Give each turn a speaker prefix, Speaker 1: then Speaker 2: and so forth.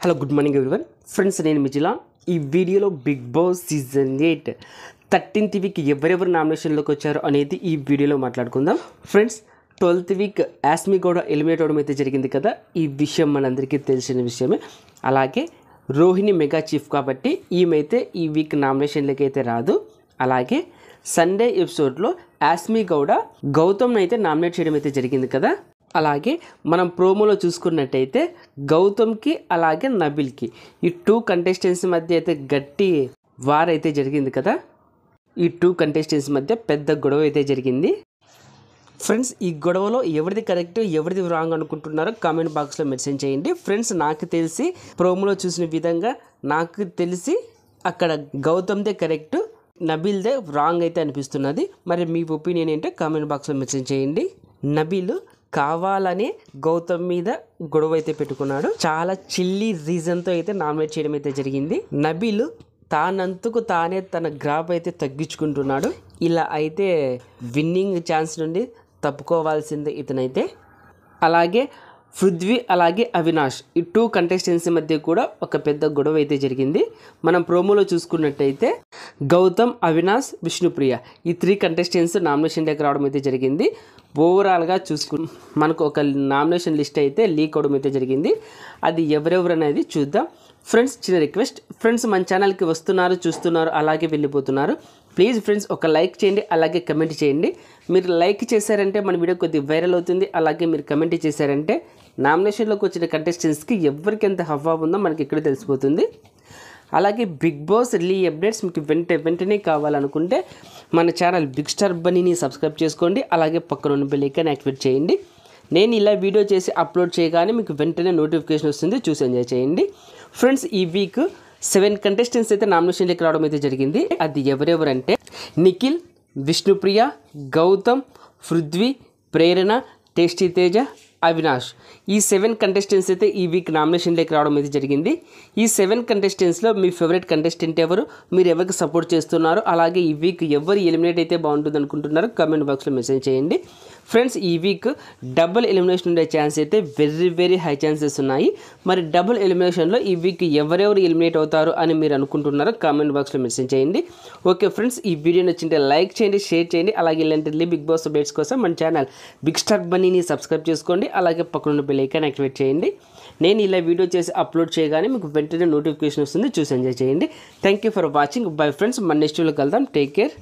Speaker 1: Hello good morning everyone friends, నేను మిజిలా. ఈ వీడియోలో big boss season 8 13th week ఎవరెవరు నామినేషన్లోకి వచ్చారో అనేది ఈ వీడియోలో మాట్లాడుకుందాం. Friends, 12th week యాస్మి Gowda eliminate అవడం అయితే జరిగింది కదా. ఈ విషయం మనందరికీ తెలిసిన విషయమే. అలాగే రోహిణి మెగా చీఫ్ కాబట్టి ఈమెయితే ఈ వీక్ నామినేషన్లోకి అయితే రాదు. అలాగే సండే ఎపిసోడ్లో యాస్మి గౌడ గౌతమ్ని అయితే నామినేట్ చేయడం అయితే జరిగింది కదా. అలాగే మనం ప్రోమోలో చూసుకున్నట్టయితే గౌతమ్కి అలాగే నబిల్కి ఈ 2 కంటెస్టెంట్స్ మధ్య అయితే గట్టి వార్ అయితే జరిగింది కదా. ఈ 2 కంటెస్టెంట్స్ మధ్య పెద్ద గొడవ అయితే జరిగింది. ఫ్రెండ్స్, ఈ గొడవలో ఎవరిది కరెక్ట్ ఎవరిది రాంగ్ అనుకుంటున్నారో కామెంట్ బాక్స్లో మెన్షన్ చేయండి. ఫ్రెండ్స్, నాకు తెలిసి ప్రోమోలో చూసిన విధంగా నాకు తెలిసి అక్కడ గౌతమ్దే కరెక్ట్, నబిల్దే రాంగ్ అయితే అనిపిస్తున్నది. మరి మీ ఒపీనియన్ ఏంటో కామెంట్ బాక్స్లో మెన్షన్ చేయండి. నబిల్ కావాలని గౌతమ్ మీద గొడవ అయితే పెట్టుకున్నాడు. చాలా చిల్లీ రీజన్తో అయితే నామినేట్ చేయడం అయితే జరిగింది. నబిల్ తానంతకు తానే తన గ్రాఫ్ అయితే తగ్గించుకుంటున్నాడు. ఇలా అయితే విన్నింగ్ ఛాన్స్ నుండి తప్పుకోవాల్సిందే ఇతనైతే. అలాగే పృథ్వీ అలాగే అవినాష్ ఈ 2 కంటెస్టెంట్స్ మధ్య కూడా ఒక పెద్ద గొడవ అయితే జరిగింది. మనం ప్రోమోలో చూసుకున్నట్టయితే గౌతమ్, అవినాష్, విష్ణుప్రియ ఈ 3 కంటెస్టెంట్స్ నామినేషన్లోకి రావడం అయితే జరిగింది. ఓవరాల్గా మనకు ఒక నామినేషన్ లిస్ట్ అయితే లీక్ అవడం అయితే జరిగింది. అది ఎవరెవరు అనేది చూద్దాం. ఫ్రెండ్స్, చిన్న రిక్వెస్ట్, ఫ్రెండ్స్ మన ఛానల్కి వస్తున్నారు, చూస్తున్నారు, అలాగే వెళ్ళిపోతున్నారు. ప్లీజ్ ఫ్రెండ్స్ ఒక లైక్ చేయండి, అలాగే కమెంట్ చేయండి. మీరు లైక్ చేశారంటే మన వీడియో కొద్దిగా వైరల్ అవుతుంది. అలాగే మీరు కమెంట్ చేశారంటే నామినేషన్లోకి వచ్చిన కంటెస్టెంట్స్కి ఎవరికి ఎంత హవా ఉందో మనకి ఇక్కడ తెలిసిపోతుంది. అలాగే బిగ్ బాస్ రిలీ అప్డేట్స్ మీకు వెంటనే కావాలనుకుంటే మన ఛానల్ బిగ్ స్టార్ బన్నీని సబ్స్క్రైబ్ చేసుకోండి. అలాగే పక్కన ఉన్న బెల్ ఐకాన్ యాక్టివేట్ చేయండి. నేను ఇలా వీడియో చేసి అప్లోడ్ చేయగానే మీకు వెంటనే నోటిఫికేషన్ వస్తుంది, చూసి ఎంజాయ్ చేయండి. ఫ్రెండ్స్, ఈ వీక్ 7 కంటెస్టెంట్స్ అయితే నామినేషన్లోకి రావడం అయితే జరిగింది. అది ఎవరెవరంటే నిఖిల్, విష్ణుప్రియ, గౌతమ్, పృథ్వీ, ప్రేరణ, టేస్టీ తేజ, అవినాష్ ఈ 7 కంటెస్టెంట్స్ అయితే ఈ వీక్ నామినేషన్లోకి రావడం అయితే జరిగింది. ఈ 7 కంటెస్టెంట్స్లో మీ ఫేవరెట్ కంటెస్టెంట్ ఎవరు, మీరు ఎవరికి సపోర్ట్ చేస్తున్నారు, అలాగే ఈ వీక్ ఎవరు ఎలిమినేట్ అయితే బాగుంటుంది అనుకుంటున్నారో కామెంట్ బాక్స్లో మెసేజ్ చేయండి. ఫ్రెండ్స్, ఈ వీక్ డబుల్ ఎలిమినేషన్ ఉండే ఛాన్స్ అయితే వెరీ హై ఛాన్సెస్ ఉన్నాయి. మరి డబుల్ ఎలిమినేషన్లో ఈ వీక్ ఎవరెవరు ఎలిమినేట్ అవుతారు అని మీరు అనుకుంటున్నారో కామెంట్ బాక్స్లో మెసేజ్ చేయండి. ఓకే ఫ్రెండ్స్, ఈ వీడియో నచ్చింటే లైక్ చేయండి, షేర్ చేయండి. అలాగే ఇలాంటి బిగ్ బాస్ అప్డేట్స్ కోసం మన ఛానల్ బిగ్ స్టార్ బన్నీని సబ్స్క్రైబ్ చేసుకోండి. అలాగే పక్కన బెల్ ఐకాన్ యాక్టివేట్ చేయండి. నేను ఇలా వీడియో చేసి అప్లోడ్ చేయగానే మీకు వెంటనే నోటిఫికేషన్ వస్తుంది, చూసి ఎంజాయ్ చేయండి. Thank you for watching. Bye friends, మన నెక్స్ట్ వీడియోలో కలుద్దాం. Take care.